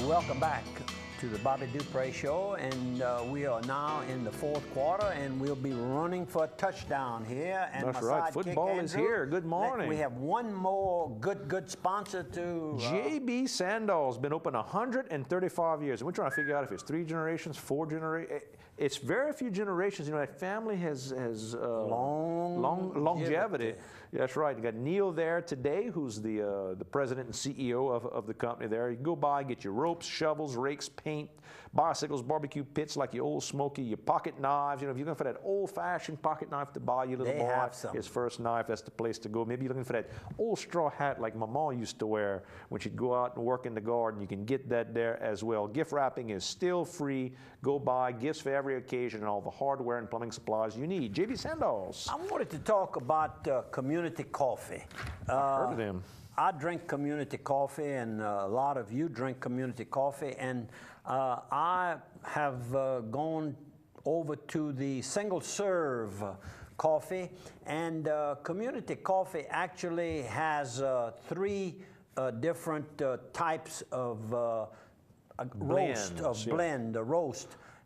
Welcome back to the Bobby Dupre Show, and we are now in the fourth quarter, and we'll be running for a touchdown here. And that's right. Football is here. Good morning. We have one more good sponsor to... JB Sandal's been open 135 years. And we're trying to figure out if it's 3 generations, 4 generations. It's very few generations. You know, that family has longevity. That's right. You got Neil there today, who's the president and CEO of the company there. You can go by, get your ropes, shovels, rakes, paint, bicycles, barbecue pits like your old Smoky, your pocket knives. You know, if you're looking for that old-fashioned pocket knife to buy your little boy his first knife, that's the place to go. Maybe you're looking for that old straw hat like my mom used to wear when she'd go out and work in the garden. You can get that there as well. Gift wrapping is still free. Go buy gifts for every occasion and all the hardware and plumbing supplies you need. JB Sandals. I wanted to talk about community coffee. I've heard of them. I drink community coffee, and a lot of you drink community coffee, and I have gone over to the single-serve coffee, and community coffee actually has 3 different types of roast.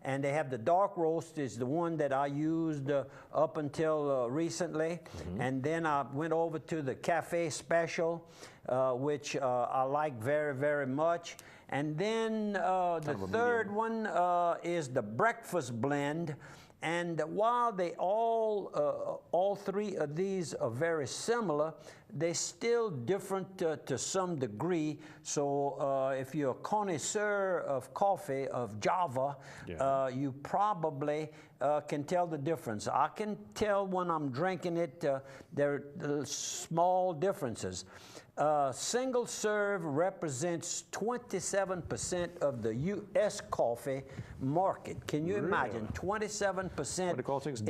And they have the dark roast is the one that I used up until recently. And then I went over to the cafe special, which I like very, very much. And then the third one is the breakfast blend. And while they all 3 of these are very similar, they're still different to some degree. So if you're a connoisseur of coffee, of Java, you probably can tell the difference. I can tell when I'm drinking it, there are small differences. Single serve represents 27% of the U.S. coffee market. Can you imagine? 27%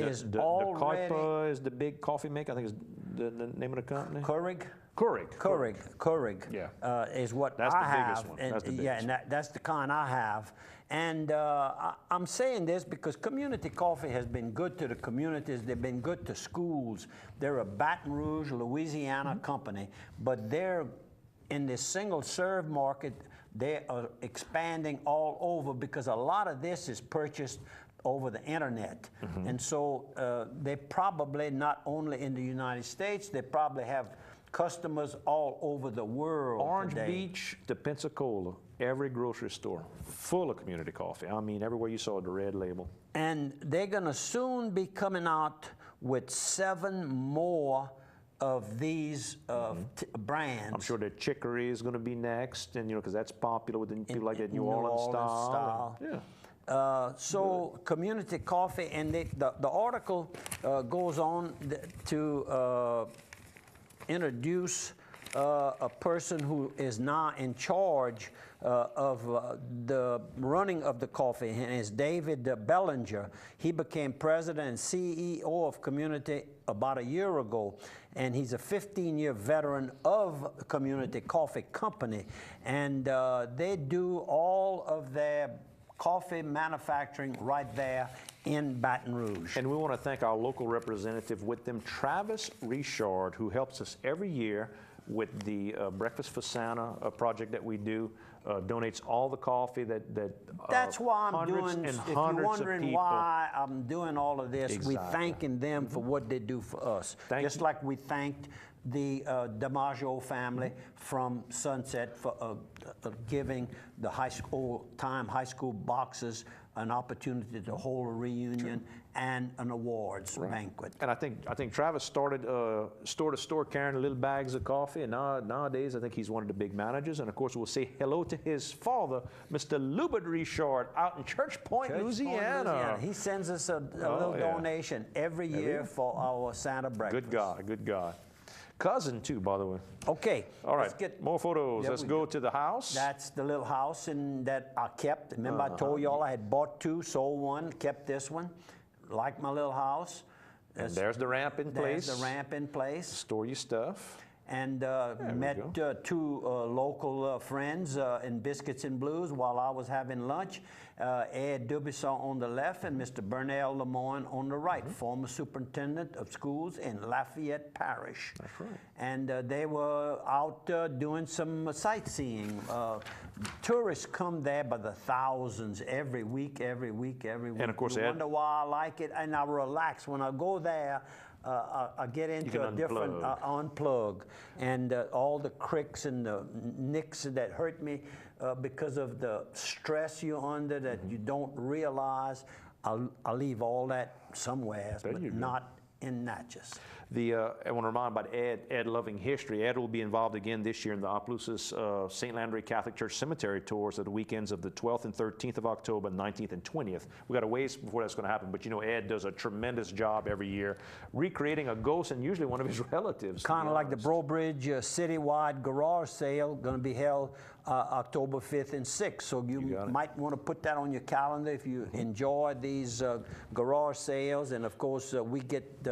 is already... The Kaipa is the big coffee maker. I think is the name of the company. Keurig is what that's I the have. biggest one. And, that's the biggest yeah, and that's the kind I have. And I'm saying this because community coffee has been good to the communities. They've been good to schools. They're a Baton Rouge, Louisiana company, but they're in this single-serve market. They are expanding all over because a lot of this is purchased over the internet. And so they probably, not only in the United States, they probably have customers all over the world. Orange Beach to Pensacola, every grocery store full of community coffee. I mean, everywhere you saw the red label. And they're going to soon be coming out with 7 more of these brands. I'm sure that chicory is going to be next, and you know, because that's popular with people like that New Orleans style. Yeah. So community coffee, and the article goes on to introduce a person who is now in charge of the running of the coffee, and is David Bellinger. He became president and CEO of Community about a year ago, and he's a 15-year veteran of Community Coffee Company, and they do all of their coffee manufacturing right there in Baton Rouge. And we want to thank our local representative with them, Travis Richard, who helps us every year with the Breakfast for Santa project that we do. Donates all the coffee that's why I'm doing, if you're wondering why I'm doing all of this, exactly. we're thanking them for what they do for us. Just like we thanked the DiMaggio family from Sunset for giving the high school boxes an opportunity to hold a reunion and an awards banquet. And I think Travis started store-to-store carrying little bags of coffee, and nowadays I think he's one of the big managers. And of course, we'll say hello to his father, Mr. Lubert Richard, out in Church Point, Louisiana. He sends us a little donation every year for our Santa breakfast. Good guy, good guy. Cousin too, by the way. Okay. All right. Let's get more photos. Let's go to the house. That's the little house that I kept. Remember I told y'all I had bought 2, sold 1, kept this one. Like my little house. And there's the ramp in place. There's the ramp in place. Store your stuff. and met two local friends in Biscuits and Blues while I was having lunch. Ed Dubisson on the left and Mr. Bernal Lemoyne on the right, former superintendent of schools in Lafayette Parish. That's right. And they were out doing some sightseeing. Tourists come there by the thousands every week. And of course, you Ed, wonder why I like it, and I relax when I go there. I get into a different unplug, and all the cricks and the nicks that hurt me because of the stress you're under that you don't realize. I'll leave all that somewhere, but not in Natchez. I want to remind about Ed loving history. Ed will be involved again this year in the Opelousas St. Landry Catholic Church Cemetery tours at the weekends of the 12th and 13th of October, 19th and 20th. We got a ways before that's going to happen, but you know Ed does a tremendous job every year recreating a ghost and usually one of his relatives. Kind of like the Brobridge citywide garage sale going to be held October 5th and 6th. So you might want to put that on your calendar if you enjoy these garage sales. And of course, we get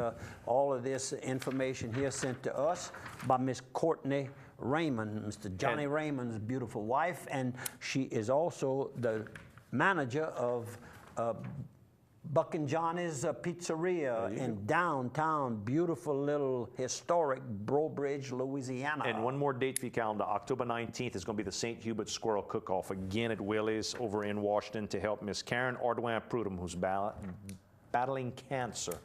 all of this information here sent to us by Miss Courtney Raymond, Mr. Johnny Raymond's beautiful wife, and she is also the manager of Buck and Johnny's Pizzeria in downtown, beautiful little historic Brobridge, Louisiana. And one more date for your calendar, October 19th is going to be the St. Hubert Squirrel Cook-Off again at Willie's over in Washington to help Miss Karen Ordwin Prudhomme, who's battling cancer.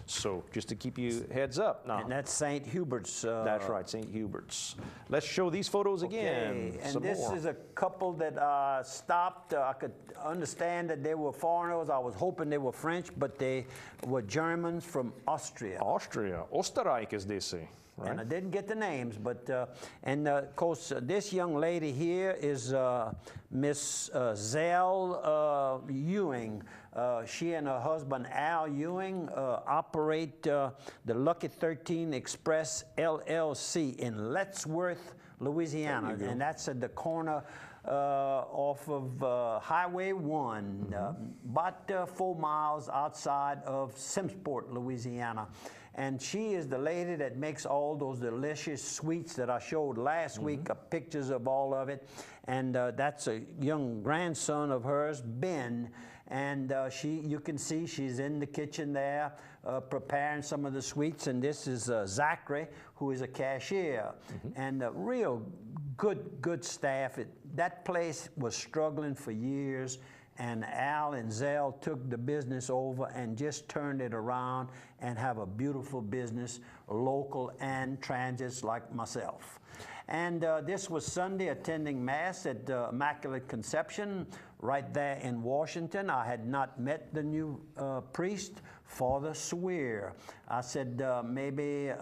So just to keep you heads up. Now, and that's St. Hubert's. That's right, St. Hubert's. Let's show these photos again. And this is a couple that stopped. I could understand that they were foreigners. I was hoping they were French, but they were Germans from Austria. Österreich, as they say. Right. And I didn't get the names, but and of course this young lady here is Miss Zell Ewing. She and her husband Al Ewing operate the Lucky 13 Express LLC in Lettsworth, Louisiana, and that's at the corner off of Highway 1, about 4 miles outside of Simpsport, Louisiana. And she is the lady that makes all those delicious sweets that I showed last week, pictures of all of it. And that's a young grandson of hers, Ben. And you can see she's in the kitchen there preparing some of the sweets. And this is Zachary, who is a cashier. And real good staff. That place was struggling for years. And Al and Zell took the business over and just turned it around and have a beautiful business, local and transits like myself. And this was Sunday, attending Mass at Immaculate Conception right there in Washington. I had not met the new priest, Father Swear. I said, maybe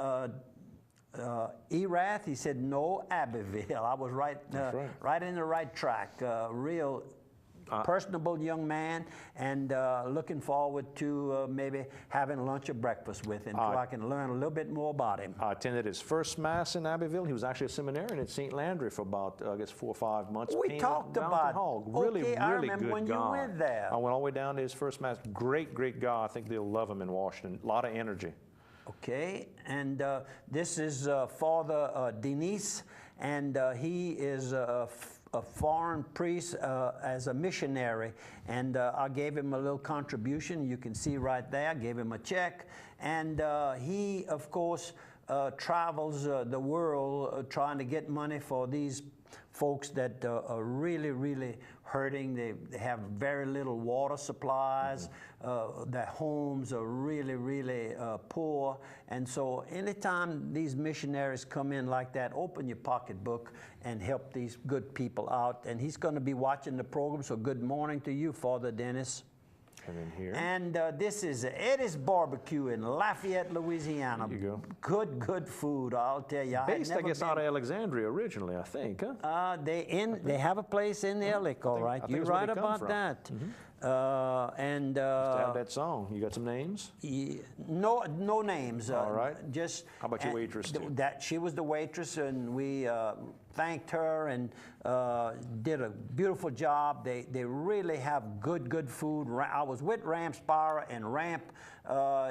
Erath? He said, no, Abbeville. I was right in the right track. Real personable young man, and looking forward to maybe having lunch or breakfast with him so I can learn a little bit more about him. I attended his first Mass in Abbeville. He was actually a seminarian at St. Landry for about, I guess, 4 or 5 months. We talked about it. Really I remember good when guy. you went there. I went all the way down to his first Mass. Great guy. I think they'll love him in Washington. A lot of energy. Okay, and this is Father Denise, and he is a foreign priest as a missionary, and I gave him a little contribution. You can see right there, I gave him a check, and he, of course, travels the world trying to get money for these folks that are really hurting. They have very little water supplies. Their homes are really poor. And so anytime these missionaries come in like that, open your pocketbook and help these good people out. And he's going to be watching the program, so good morning to you, Father Dennis. And in here. And this is Eddie's Barbecue in Lafayette, Louisiana. There you go. Good food, I'll tell you. Based, I guess, out of Alexandria originally, I think, huh? They have a place in Ellick, all right. You're right about that. And Just to have that song. You got some names? No names. All right. Just how about your waitress too? She was the waitress, and we thanked her and did a beautiful job. They really have good food. I was with Ramp Spira, and Ramp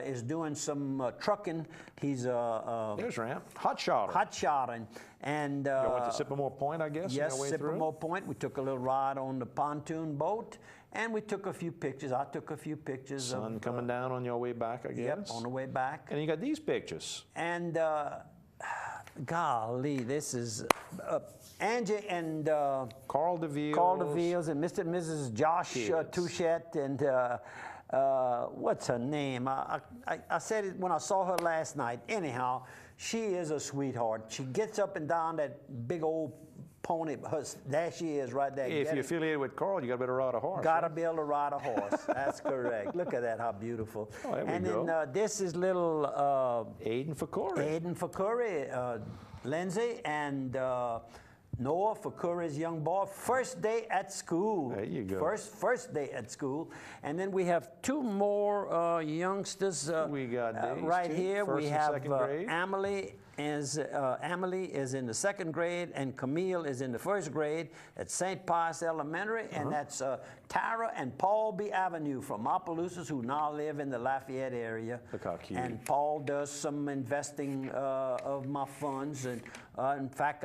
is doing some trucking. He's there's Ramp, hot shotter. Hot shotting. And you went to Sycamore Point, I guess. Yes, Sycamore Point. We took a little ride on the pontoon boat, and we took a few pictures. I took a few pictures. Sun coming down on your way back, I guess. Yep, on the way back. And you got these pictures. And golly, this is Angie and Carl DeVille's and Mr. and Mrs. Josh Touchette and what's her name? I said it when I saw her last night. Anyhow, she is a sweetheart. She gets up and down that big old pony. There she is right there. If you're affiliated with Carl, you got to be able to ride a horse. Got to be able to ride a horse. That's correct. Look at that, how beautiful. Oh, there we and go. then this is little Aiden Fakori. Aiden Fakori, Lindsay, and Noah Fakori's young boy. First day at school. There you go. First day at school. And then we have two more youngsters we got right two, here. first We and have second grade. Emily is in the second grade, and Camille is in the first grade at St. Pius Elementary, and that's Tara and Paul B. Avenue from Opelousas, who now live in the Lafayette area. Look how cute. And Paul does some investing of my funds, and in fact,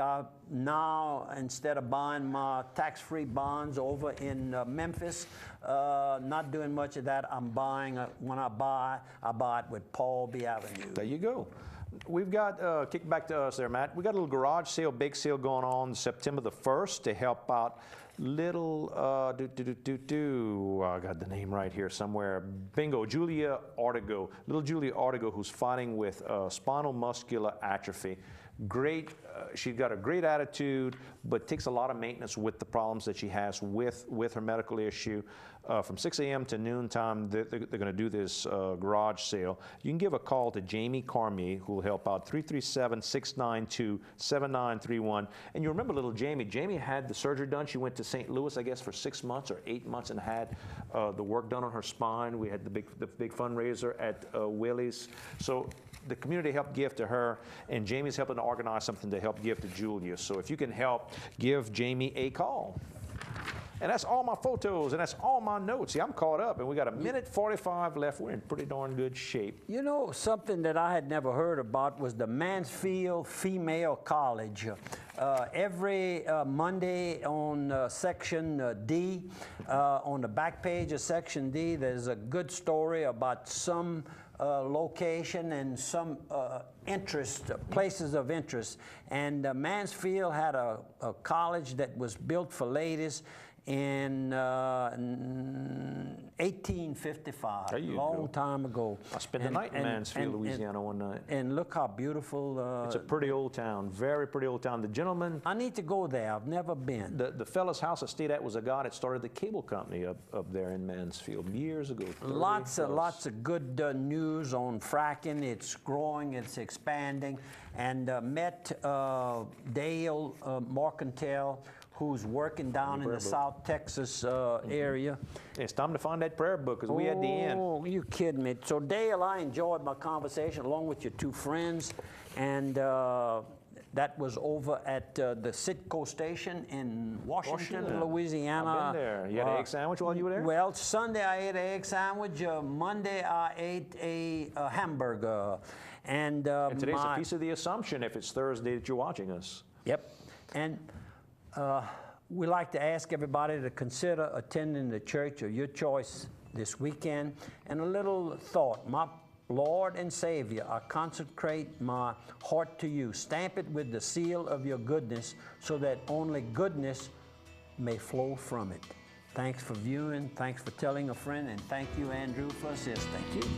now instead of buying my tax-free bonds over in Memphis, not doing much of that. I'm buying when I buy it with Paul B. Avenue. There you go. We've got, kick back to us there, Matt. We got a little garage sale, big sale going on September the 1st to help out little, I got the name right here somewhere. Bingo, Julia Ortego. Little Julia Ortego, who's fighting with spinal muscular atrophy. Great, she's got a great attitude, but takes a lot of maintenance with the problems that she has with her medical issue. From 6 a.m. to noon time, they're going to do this garage sale. You can give a call to Jamie Carmier, who will help out, 337-692-7931. And you remember little Jamie. Jamie had the surgery done. She went to St. Louis, I guess, for 6 months or 8 months and had the work done on her spine. We had the big fundraiser at Willie's. So the community helped give to her, and Jamie's helping to organize something to help give to Julia. So if you can help, give Jamie a call. And that's all my photos, and that's all my notes. See, I'm caught up, and we got a minute 45 left. We're in pretty darn good shape. You know, something that I had never heard about was the Mansfield Female College. Every Monday on Section D, on the back page of Section D, there's a good story about some location and some places of interest. And Mansfield had a college that was built for ladies in 1855, a long time ago. I spent the night in Mansfield, Louisiana one night. And look how beautiful. It's a pretty old town, very pretty old town. The gentleman... I need to go there. I've never been. The fellow's house I stayed at was a guy that started the cable company up there in Mansfield years ago. Lots of good news on fracking. It's growing, it's expanding. And met Dale Morcantel, who's working down in the South Texas area. It's time to find that prayer book, because we at the end. Oh, you kidding me. So Dale, I enjoyed my conversation along with your two friends, and that was over at the Citgo station in Washington, Louisiana. I've been there. You had an egg sandwich while you were there? Well, Sunday I ate an egg sandwich. Monday I ate a hamburger. And today's a piece of the Assumption, if it's Thursday that you're watching us. Yep. And we like to ask everybody to consider attending the church of your choice this weekend. And a little thought, my Lord and Savior, I consecrate my heart to you. Stamp it with the seal of your goodness, so that only goodness may flow from it. Thanks for viewing, thanks for telling a friend, and thank you, Andrew, for assisting. Thank you.